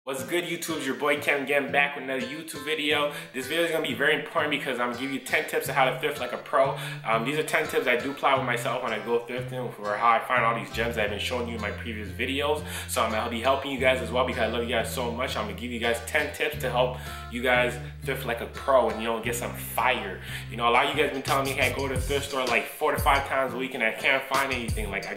What's good, YouTube? It's your boy Kevin getting back with another YouTube video. This video is going to be very important because I'm giving you 10 tips on how to thrift like a pro. These are 10 tips I do apply with myself when I go thrifting for how I find all these gems that I've been showing you in my previous videos. So I'm going to be helping you guys as well because I love you guys so much. I'm going to give you guys 10 tips to help you guys thrift like a pro and, get some fire. A lot of you guys been telling me, hey, I go to the thrift store like 4 to 5 times a week and I can't find anything. I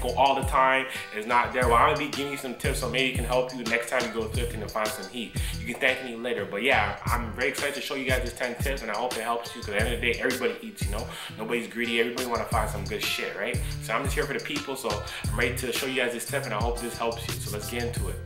go all the time, it's not there. Well, I'm going to be giving you some tips so maybe it can help you next time you go thrifting and find some heat. You can thank me later. But yeah, I'm very excited to show you guys this 10 tips and I hope it helps you because at the end of the day, everybody eats, Nobody's greedy, everybody want to find some good shit, right? So I'm just here for the people, so I'm ready to show you guys this tip and I hope this helps you. So let's get into it.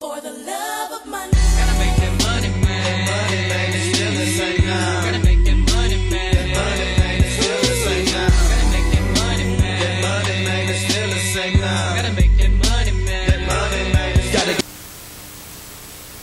For the love of money, gotta make that money, man. Money, man, it's still the same now. Gotta make that money, man. That money, man, it's still the same now. Gotta make that money, man. That money, man, it's still the same now. Gotta make that money, man. That money, man.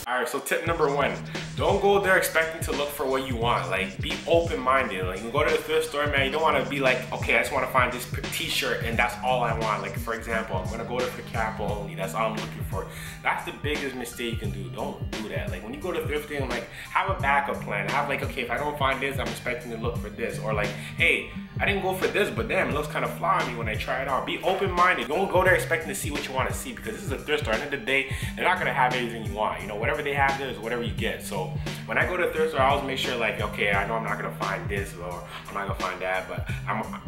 Alright, so tip number 1, don't go there expecting to look for what you want. Be open-minded. You go to the thrift store, man, you don't want to be like, okay, I just want to find this t-shirt and that's all I want. For example, I'm going to go there for cap only, that's all I'm looking for. That's the biggest mistake you can do. Don't do that. When you go to thrifting, have a backup plan. Have okay, if I don't find this, I'm expecting to look for this. Or hey, I didn't go for this, but damn, it looks kind of fly on me when I try it on. Be open-minded. Don't go there expecting to see what you want to see because this is a thrift store. At the end of the day, they're not going to have everything you want. Whatever they have there is whatever you get. So when I go to a thrift store, I always make sure okay, I know I'm not going to find this or I'm not going to find that, but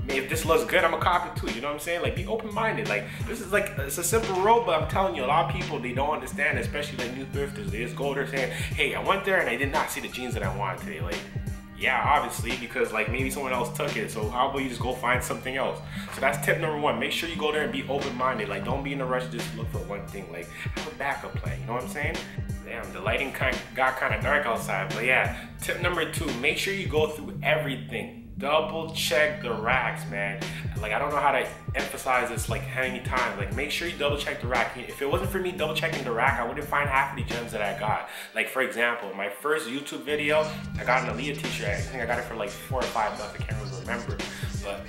if this looks good, I'm going to cop it too. You know what I'm saying? Be open-minded. This is it's a simple rule, but I'm telling you, a lot of people, they don't understand, especially new thrifters. They just go there saying, hey, I went there and I did not see the jeans that I wanted today. Yeah, obviously, because maybe someone else took it, so how about you just go find something else? So that's tip number 1. Make sure you go there and be open-minded. Don't be in a rush to just look for one thing. Have a backup plan, you know what I'm saying? Damn, the lighting got kind of dark outside, but yeah. Tip number 2, make sure you go through everything. Double check the racks, man. I don't know how to emphasize this many times. Make sure you double check the rack. If it wasn't for me double checking the rack, I wouldn't find half of the gems that I got. For example, my first YouTube video, I got an Aaliyah t-shirt. I think I got it for $4 or $5. I can't really remember, but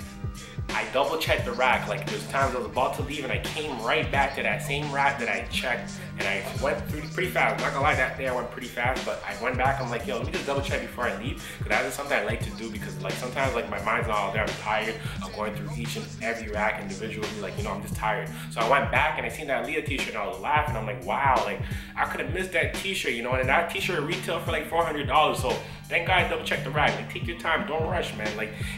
I double checked the rack. There's times I was about to leave and I came right back to that same rack that I checked and I went through pretty fast. I'm not gonna lie, that day I went pretty fast, but I went back, I'm yo, let me just double check before I leave, because that is something I like to do because sometimes my mind's not all there, I'm tired of going through each and every rack individually, I'm just tired. So I went back and I seen that Aaliyah t-shirt and I was laughing, I'm wow, I could have missed that t-shirt, and that t-shirt retailed for $400, so thank God I double checked the rack. Take your time, don't rush, man.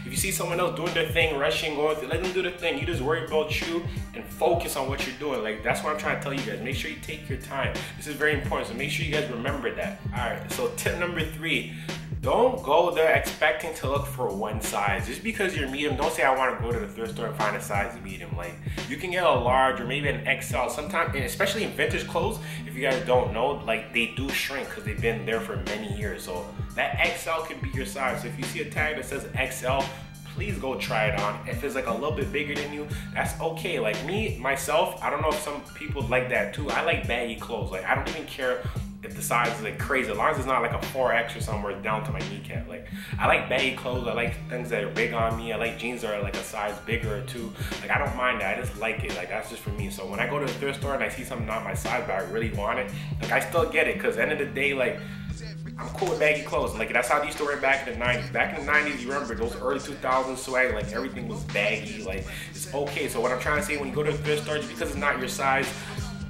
If you see someone else doing their thing, rushing, going through, let them do the thing. You just worry about you and focus on what you're doing. That's what I'm trying to tell you guys. Make sure you take your time. This is very important, so make sure you guys remember that. Alright, so tip number 3, don't go there expecting to look for one size. Just because you're medium, don't say I want to go to the thrift store and find a size medium. You can get a large or maybe an XL. Sometimes, and especially in vintage clothes, if you guys don't know, they do shrink because they've been there for many years. So that XL could be your size. So if you see a tag that says XL, please go try it on. If it's a little bit bigger than you, that's okay. Me, myself, I don't know if some people like that too. I like baggy clothes. I don't even care if the size is crazy, as long as it's not a 4X or somewhere down to my kneecap. I like baggy clothes, I like things that are big on me, I like jeans that are a size bigger or two. I don't mind that, I just like it, that's just for me. So when I go to the thrift store and I see something not my size but I really want it, I still get it, because at the end of the day, I'm cool with baggy clothes. That's how they used to wear back in the 90s. Back in the 90s, you remember those early 2000s swag, everything was baggy, it's okay. So what I'm trying to say, when you go to the thrift store, just because it's not your size,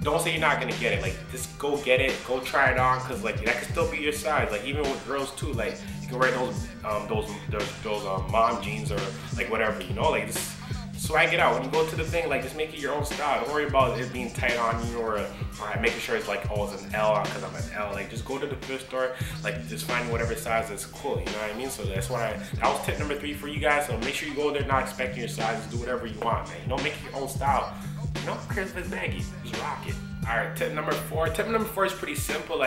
don't say you're not gonna get it. Just go get it, go try it on, because that could still be your size. Even with girls too, you can wear those mom jeans or whatever, just swag it out. When you go to the thing, just make it your own style. Don't worry about it being tight on you or making sure it's oh, it's an L because I'm an L. Just go to the thrift store, just find whatever size that's cool, you know what I mean? So that's that was tip number 3 for you guys. So make sure you go there not expecting your size, do whatever you want, man. Make it your own style. Who cares if it's baggy? Just rock it. Alright, tip number 4. Tip number 4 is pretty simple.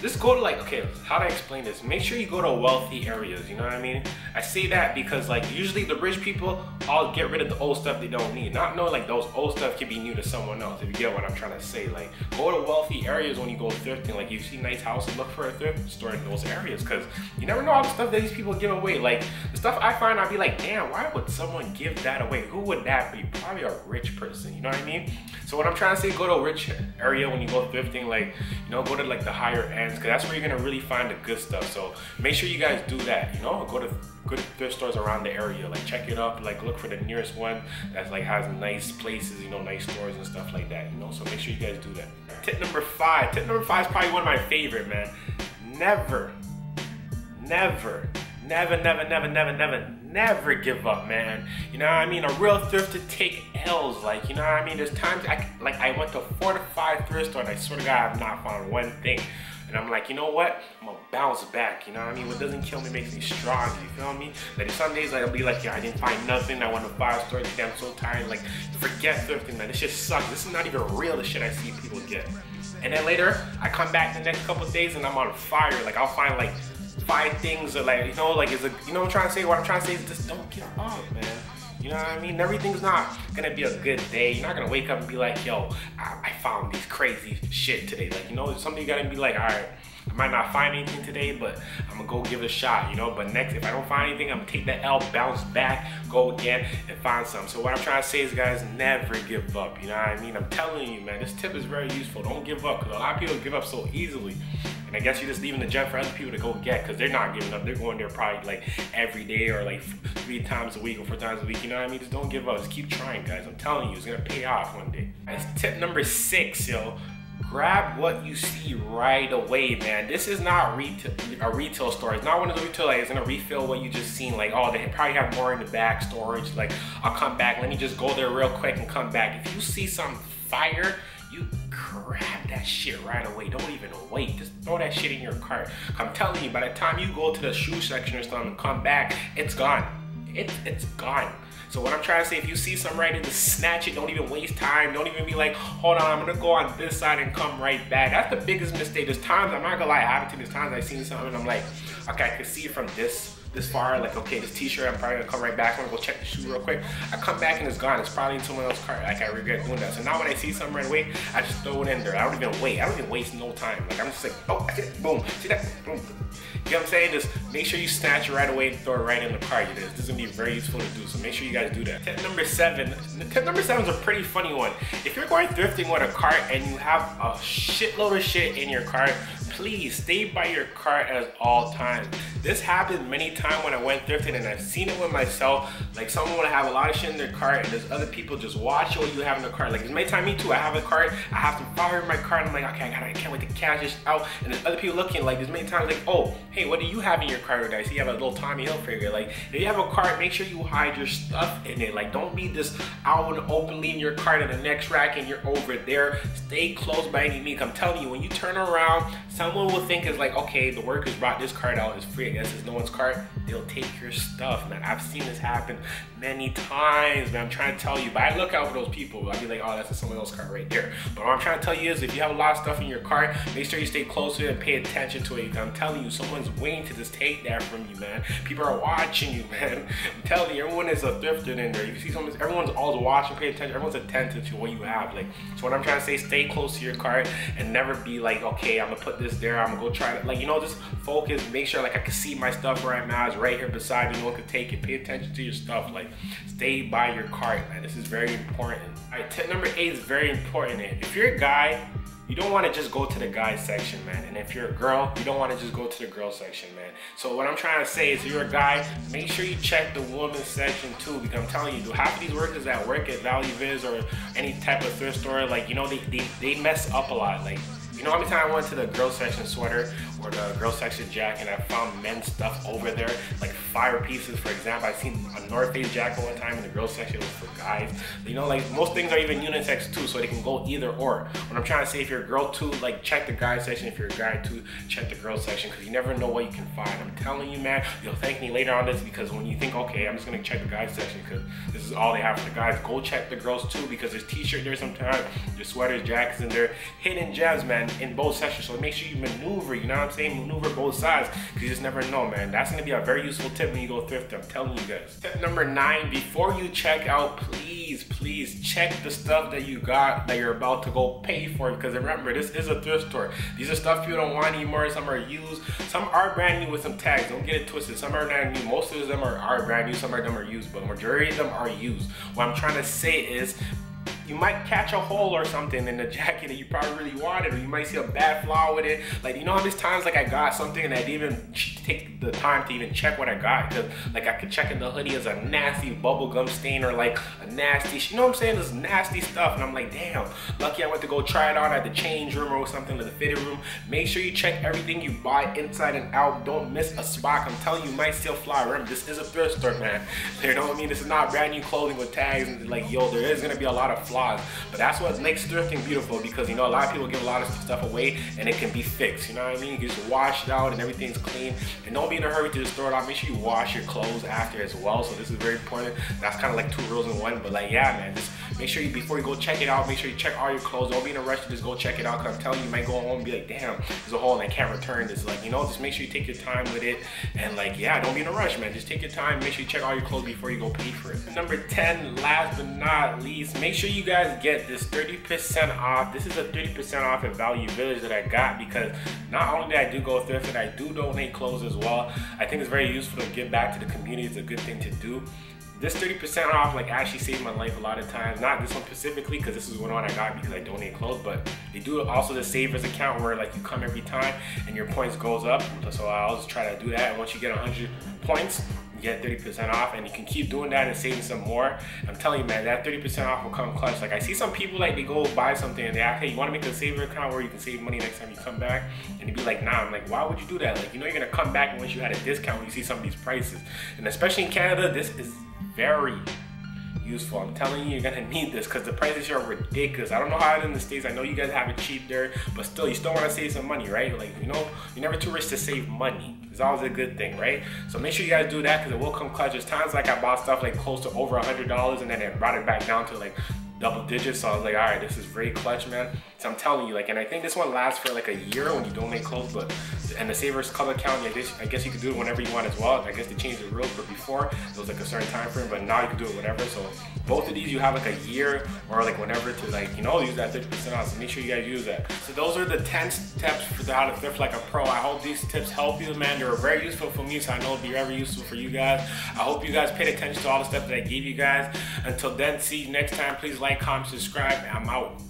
Just go to okay, how do I explain this? Make sure you go to wealthy areas, you know what I mean? I say that because usually the rich people all get rid of the old stuff they don't need. Not knowing those old stuff can be new to someone else, if you get what I'm trying to say. Go to wealthy areas when you go thrifting. You see nice houses, look for a thrift store in those areas, because you never know all the stuff that these people give away. The stuff I find, I'd be damn, why would someone give that away? Who would that be? Probably a rich person, you know what I mean? So what I'm trying to say, go real rich area when you go thrifting, like, you know, go to like the higher ends, because that's where you're gonna really find the good stuff. So make sure you guys do that, you know, go to good thrift stores around the area, like check it up, like look for the nearest one that's like has nice places, you know, nice stores and stuff like that, you know. So make sure you guys do that. Tip number 5 is probably one of my favorite, man. Never give up, man. You know what I mean? A real thrifter take L's, like, you know what I mean? There's times I went to 4 to 5 thrift stores and I swear to God I've not found one thing. And I'm like, you know what? I'm gonna bounce back, you know what I mean? What doesn't kill me makes me strong, you feel me? Like some days I'll be like, yeah, I didn't find nothing. I went to 5 stores today, I'm so tired. Like, forget thrifting, man. This shit sucks. This is not even real, the shit I see people get. And then later, I come back the next couple of days and I'm on fire. Like, I'll find like 5 things or like, you know, like, you know what I'm trying to say? What I'm trying to say is just don't give up, man. You know what I mean? Everything's not gonna be a good day. You're not gonna wake up and be like, yo, I found these crazy shit today. Like, you know, something you gotta be like, all right, I might not find anything today, but I'm gonna go give it a shot, you know? But next, if I don't find anything, I'm gonna take that L, bounce back, go again, and find something. So what I'm trying to say is, guys, never give up, you know what I mean? I'm telling you, man, this tip is very useful. Don't give up, because a lot of people give up so easily. And I guess you're just leaving the gem for other people to go get, because they're not giving up. They're going there probably like every day or like 3 times a week or 4 times a week, you know what I mean? Just don't give up, just keep trying, guys. I'm telling you, it's gonna pay off one day. That's tip number 6, yo. Grab what you see right away, man. This is not a retail store. It's not one of the retail, like, it's gonna refill what you just seen. Like, oh, they probably have more in the back storage. Like, I'll come back, let me just go there real quick and come back. If you see something fire, you grab that shit right away. Don't even wait. Just throw that shit in your cart. I'm telling you, by the time you go to the shoe section or something and come back, it's gone. It's gone. So what I'm trying to say, if you see something right, just snatch it. Don't even waste time. Don't even be like, hold on, I'm gonna go on this side and come right back. That's the biggest mistake. There's times, I'm not gonna lie, I have it to, there's times I've seen something and I'm like, okay, I can see it from this far, like, okay, this t-shirt, I'm probably gonna come right back, I'm gonna go check the shoe real quick. I come back and it's gone. It's probably in someone else's cart. Like, I regret doing that. So now when I see something right away, I just throw it in there. I don't even wait. I don't even waste no time. Like, I'm just like, oh, I see it, boom, see that, boom. You know what I'm saying? Just make sure you snatch it right away and throw it right in the cart. This is gonna be very useful to do, so make sure you guys do that. Tip number 7. Tip number 7 is a pretty funny one. If you're going thrifting with a cart and you have a shitload of shit in your cart, please stay by your cart at all times. This happened many times when I went thrifting, and I've seen it with myself. Like, someone would have a lot of shit in their cart and there's other people just watch what you have in the cart. Like, there's many times, me too, I have a cart, I have to fire my cart, and I'm like, okay, I can't wait to cash this out. And there's other people looking, like, there's many times like, oh, hey, what do you have in your cart today? I see you have a little Tommy Hilfiger. Like, if you have a cart, make sure you hide your stuff in it. Like, don't be just out and open, leaving your cart in the next rack and you're over there. Stay close by any means. I'm telling you, when you turn around, someone will think it's like, okay, the workers brought this cart out, it's free, I guess it's no one's cart. They'll take your stuff, man. I've seen this happen many times, man. I'm trying to tell you, but I look out for those people. I'll be like, oh, that's someone else's cart right there. But what I'm trying to tell you is, if you have a lot of stuff in your cart, make sure you stay close to it and pay attention to it. I'm telling you, someone's waiting to just take that from you, man. People are watching you, man. I'm telling you, everyone is a thrifter in there. You see someone, everyone's always watching, pay attention. Everyone's attentive to what you have. Like, so what I'm trying to say, stay close to your cart and never be like, okay, I'm gonna put this there, I'm gonna go try it. Like, you know, just focus, make sure like I can see my stuff where I'm at. It's right here beside me, no one can take it. Pay attention to your stuff. Like, stay by your cart, man. This is very important. All right, tip number 8 is very important. If you're a guy, you don't want to just go to the guy section, man. And if you're a girl, you don't want to just go to the girl section, man. So what I'm trying to say is, if you're a guy, make sure you check the women's section too, because I'm telling you, half of these workers that work at Value Viz or any type of thrift store, like, you know, they mess up a lot. Like, you know how many times I went to the girl section sweater or the girl section jacket and I found men's stuff over there, like fire pieces. For example, I seen a North Face jacket one time in the girl section was for guys. You know, like, most things are even unisex too, so they can go either or. What I'm trying to say, if you're a girl too, like, check the guy section. If you're a guy too, check the girl section, because you never know what you can find. I'm telling you, man, you'll thank me later on this, because when you think, okay, I'm just gonna check the guys section because this is all they have for the guys, go check the girls too, because there's t-shirt there sometimes, there's sweaters, jackets in there, hidden gems, man, in both sections. So make sure you maneuver, you know what I'm saying? Maneuver both sides, because you just never know, man. That's gonna be a very useful tip when you go thrift. I'm telling you guys. Tip number 9, before you check out, please check the stuff that you got that you're about to go pay for, because remember, this is a thrift store. These are stuff people don't want anymore. Some are used, some are brand new with some tags. Don't get it twisted. Some are brand new. Most of them are brand new, some of them are used, but the majority of them are used. What I'm trying to say is, you might catch a hole or something in the jacket that you probably really wanted, or you might see a bad flaw with it. Like, you know how many times like I got something and I didn't even take the time to even check what I got, because like I could check in the hoodie as a nasty bubblegum stain or like a nasty, you know what I'm saying, this nasty stuff, and I'm like, damn, lucky I went to go try it on at the change room or something, or the fitting room. Make sure you check everything you buy inside and out. Don't miss a spot. I'm telling you, you might still fly. Remember, this is a thrift store, man. You know what I mean? This is not brand new clothing with tags and like, yo, there is gonna be a lot of flaws, but that's what makes thrifting beautiful, because you know a lot of people give a lot of stuff away and it can be fixed. You know what I mean? You can just wash it out and everything's clean. And don't be in a hurry to just throw it out. Make sure you wash your clothes after as well. So this is very important. That's kind of like 2 rules in 1. But like, yeah, man, just make sure you, before you go check it out, make sure you check all your clothes. Don't be in a rush to just go check it out, because I'm telling you, you might go home and be like, damn, there's a hole and I can't return this. Like, you know, just make sure you take your time with it. And like, yeah, don't be in a rush, man. Just take your time. Make sure you check all your clothes before you go pay for it. Number 10, last but not least, make sure you guys get this 30% off. This is a 30% off at Value Village that I got, because not only did I do go thrifting, I do donate clothes as well. I think it's very useful to give back to the community. It's a good thing to do. This 30% off like actually saved my life a lot of times. Not this one specifically, because this is one I got because I donate clothes, but they do also the savers account where like you come every time and your points goes up. So I'll just try to do that, and once you get 100 points, you get 30% off, and you can keep doing that and saving some more. I'm telling you, man, that 30% off will come clutch. Like, I see some people like they go buy something and they ask, hey, you want to make a saver account where you can save money next time you come back? And you'd be like, nah. I'm like, why would you do that? Like, you know, you're gonna come back once you had a discount when you see some of these prices. And especially in Canada, this is very useful. I'm telling you, you're gonna need this, because the prices here are ridiculous. I don't know how it is in the States. I know you guys have it cheap there, but still, you still want to save some money, right? Like, you know, you're never too rich to save money. It's always a good thing, right? So make sure you guys do that, because it will come clutch. There's times like I bought stuff like close to over $100, and then it brought it back down to like double digits. So I was like, all right, this is very clutch, man. So I'm telling you, like, and I think this one lasts for like a year when you donate clothes, but, and the savers color account, I guess you can do it whenever you want as well. I guess they changed the rules, but before it was like a certain time frame, but now you can do it whatever. So both of these, you have like a year or like whenever to, like, you know, use that 30% off. So make sure you guys use that. So those are the 10 steps for how to thrift like a pro. I hope these tips help you, man. They were very useful for me, so I know it'll be very useful for you guys. I hope you guys paid attention to all the steps that I gave you guys. Until then, see you next time. Please like, comment, subscribe, and I'm out.